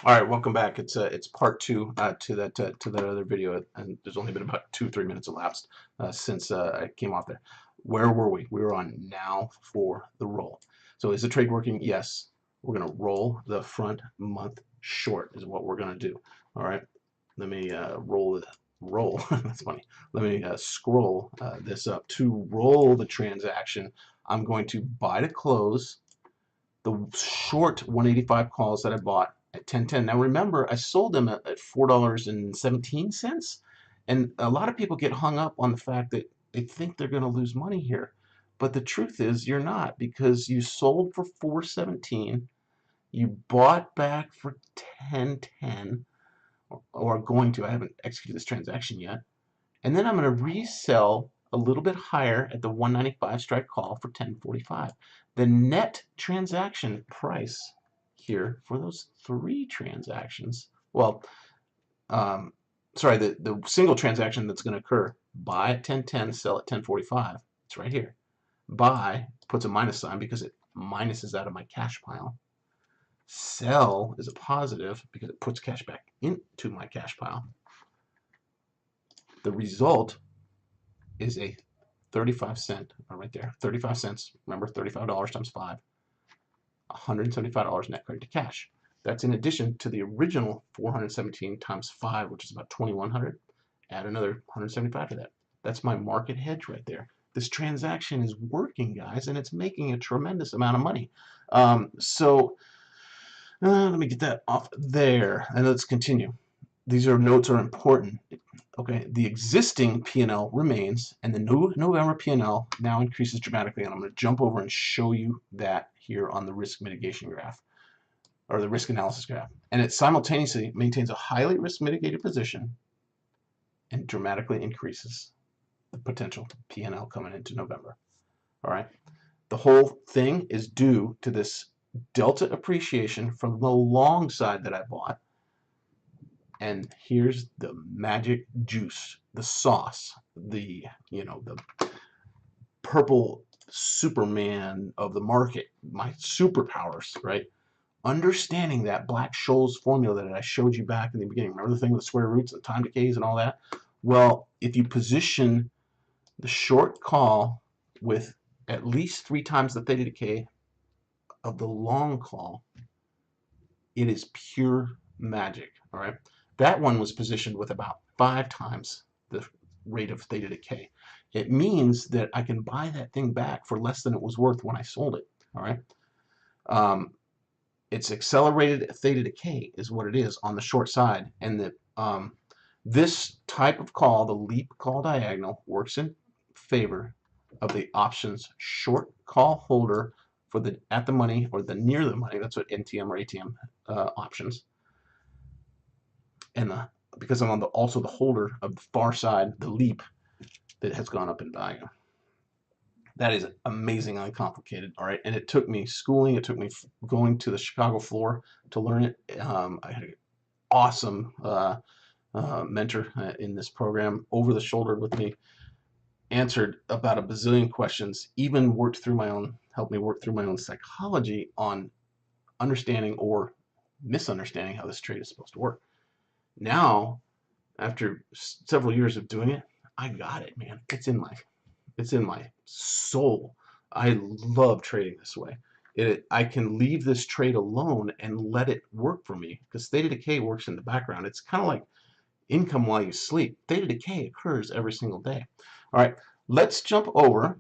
All right, welcome back. It's part two to that other video, and there's only been about 2-3 minutes elapsed since I came off there. Where were we? We were on now for the roll. So is the trade working? Yes. We're gonna roll the front month short is what we're gonna do. All right. Let me roll. That's funny. Let me scroll this up to roll the transaction. I'm going to buy to close the short 185 calls that I bought at 10.10. Now remember, I sold them at $4.17, and a lot of people get hung up on the fact that they think they're going to lose money here. But the truth is you're not, because you sold for 4.17, you bought back for 10.10, or going to. I haven't executed this transaction yet. And then I'm going to resell a little bit higher at the 195 strike call for 10.45. The net transaction price here for those three transactions, well, sorry, the single transaction that's going to occur: buy at 10.10, sell at 10.45. It's right here. Buy puts a minus sign because it minuses out of my cash pile. Sell is a positive because it puts cash back into my cash pile. The result is a 35-cent, right there, 35 cents. Remember, $35 times 5, $175 net credit to cash. That's in addition to the original 417 times 5, which is about 2,100. Add another 175 to that. That's my market hedge right there. This transaction is working, guys, and it's making a tremendous amount of money. Let me get that off there, and let's continue. These notes are important. Okay, the existing P&L remains, and the new November P&L now increases dramatically. And I'm going to jump over and show you that here on the risk mitigation graph, or the risk analysis graph. And it simultaneously maintains a highly risk mitigated position and dramatically increases the potential P&L coming into November. All right, the whole thing is due to this delta appreciation from the long side that I bought. And here's the magic juice, the sauce, the purple Superman of the market, my superpowers, right? Understanding that Black-Scholes formula that I showed you back in the beginning. Remember the thing with the square roots, the time decays and all that? Well, if you position the short call with at least 3 times the theta decay of the long call, it is pure magic, all right? That one was positioned with about 5 times the rate of theta decay. It means that I can buy that thing back for less than it was worth when I sold it, all right? It's accelerated theta decay is what it is on the short side, and this type of call, the leap call diagonal, works in favor of the options short call holder for the at the money or the near the money. That's what NTM or ATM options. And because I'm on also the holder of the far side, the leap that has gone up in value. That is amazingly complicated, all right? And it took me schooling, it took me going to the Chicago floor to learn it. I had an awesome mentor in this program, over the shoulder with me, answered about a bazillion questions, even helped me work through my own psychology on understanding or misunderstanding how this trade is supposed to work. Now, after several years of doing it, I got it, man. It's in my soul. I love trading this way. I can leave this trade alone and let it work for me, because theta decay works in the background. It's kind of like income while you sleep. Theta decay occurs every single day. All right, let's jump over.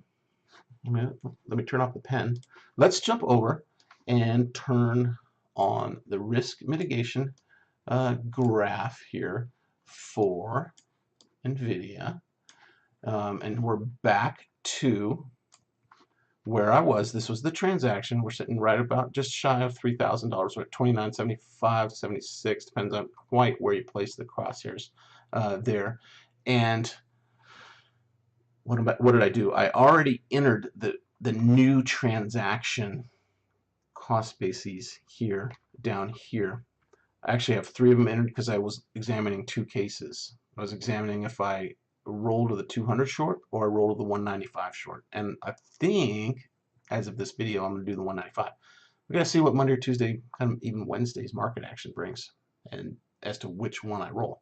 Let me turn off the pen. Let's jump over and turn on the risk mitigation graph here for NVDA. And we're back to where I was. This was the transaction. We're sitting right about just shy of $3,000. We're at $29.75, 76, depends on quite where you place the crosshairs there. And what did I do? I already entered the new transaction cost bases here, down here. I actually have 3 of them entered because I was examining 2 cases. I was examining if I roll to the 200 short or I roll to the 195 short. And I think, as of this video, I'm going to do the 195. We got to see what Monday or Tuesday, kind of even Wednesday's market action brings, and as to which one I roll,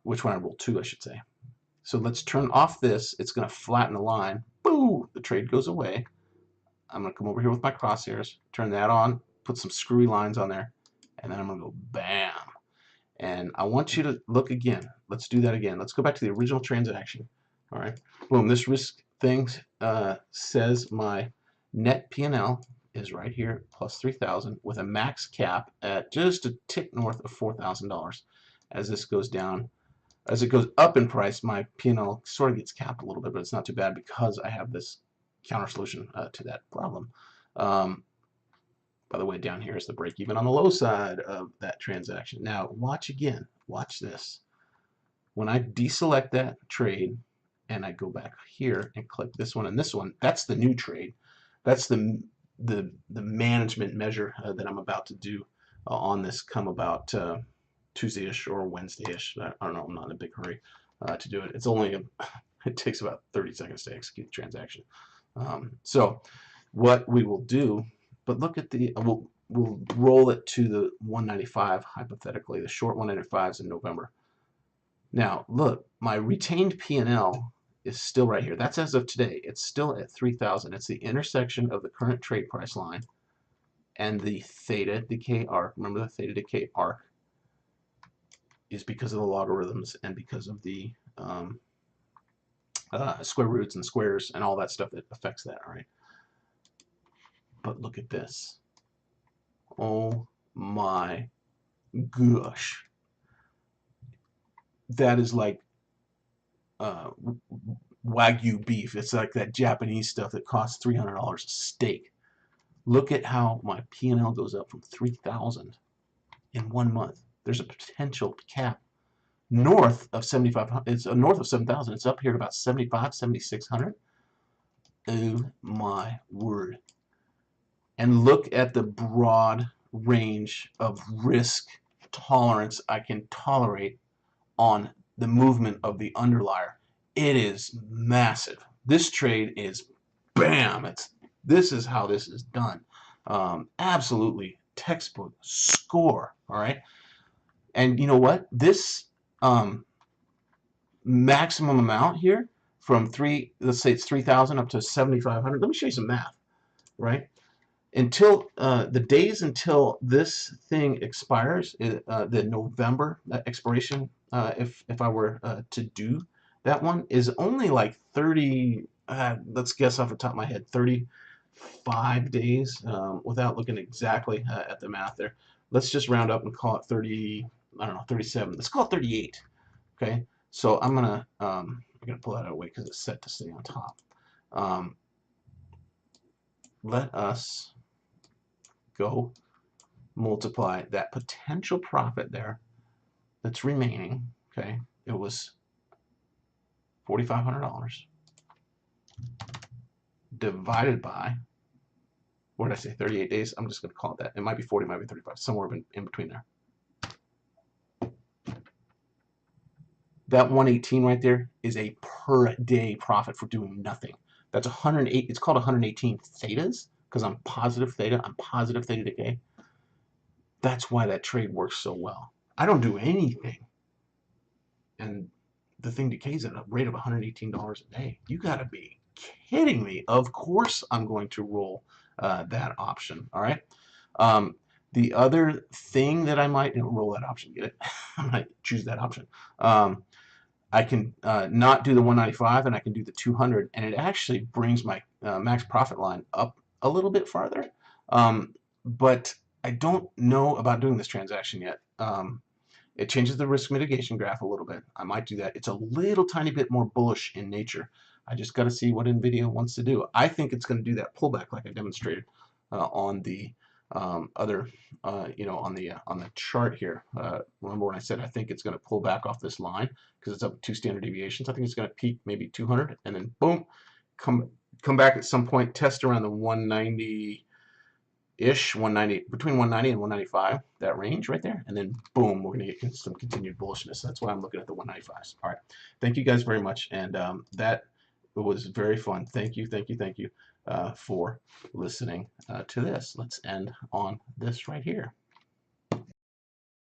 which one I roll to, I should say. So let's turn off this. It's going to flatten the line. Boo! The trade goes away. I'm going to come over here with my crosshairs, turn that on, put some screwy lines on there, and then I'm going to go bam. And I want you to look again. Let's do that again. Let's go back to the original transaction. All right. Boom. This risk thing says my net P&L is right here, plus 3,000, with a max cap at just a tick north of $4,000. As this goes down, as it goes up in price, my P&L sort of gets capped a little bit, but it's not too bad because I have this counter solution to that problem. By the way, down here is the break even on the low side of that transaction. Now, watch again. Watch this. When I deselect that trade and I go back here and click this one and this one, that's the new trade. That's the management measure that I'm about to do on this come about Tuesday-ish or Wednesday-ish. I don't know. I'm not in a big hurry to do it. It's only it takes about 30 seconds to execute the transaction. So what we will do, but look at the we'll roll it to the 195 hypothetically. The short 195 is in November. Now look, my retained P&L is still right here. That's as of today. It's still at 3,000. It's the intersection of the current trade price line and the theta decay arc. Remember the theta decay arc is because of the logarithms and because of the square roots and squares and all that stuff that affects that. All right. But look at this. Oh my gosh. That is like Wagyu beef. It's like that Japanese stuff that costs $300 a steak. Look at how my P&L goes up from 3,000 in 1 month. There's a potential cap north of 7,500. It's north of 7,000. It's up here at about 75, 7,600. Oh my word. And look at the broad range of risk tolerance I can tolerate on the movement of the underlier. It is massive. This trade is bam. This is how this is done. Absolutely textbook score. All right. And you know what? This maximum amount here from let's say it's 3,000 up to 7,500. Let me show you some math. Right. Until the days until this thing expires, the November expiration, if I were to do that one, is only like 30. Let's guess off the top of my head, 35 days. Without looking exactly at the math there, let's just round up and call it 30. I don't know, 37. Let's call it 38. Okay. So I'm gonna pull that out of the way because it's set to stay on top. Let us go multiply that potential profit there that's remaining. Okay, it was $4,500 divided by, what did I say, 38 days? I'm just going to call it that. It might be 40, it might be 35, somewhere in between there. That 118 right there is a per day profit for doing nothing. That's 108. It's called 118 thetas because I'm positive theta. I'm positive theta decay. That's why that trade works so well. I don't do anything, and the thing decays at a rate of $118 a day. You got to be kidding me. Of course I'm going to roll that option. All right. The other thing that I might roll that option, get it? I might choose that option. I can not do the 195 and I can do the 200, and it actually brings my max profit line up a little bit farther. But I don't know about doing this transaction yet. It changes the risk mitigation graph a little bit. I might do that. It's a little tiny bit more bullish in nature. I just got to see what NVDA wants to do. I think it's going to do that pullback like I demonstrated on the other, on the chart here. Remember when I said I think it's going to pull back off this line because it's up 2 standard deviations. I think it's going to peak maybe 200 and then boom, come back at some point, test around the 190. Between 190 and 195, that range right there, and then boom, we're going to get some continued bullishness. That's why I'm looking at the 195s. All right, thank you guys very much, and that was very fun. Thank you. for listening to this. Let's end on this right here.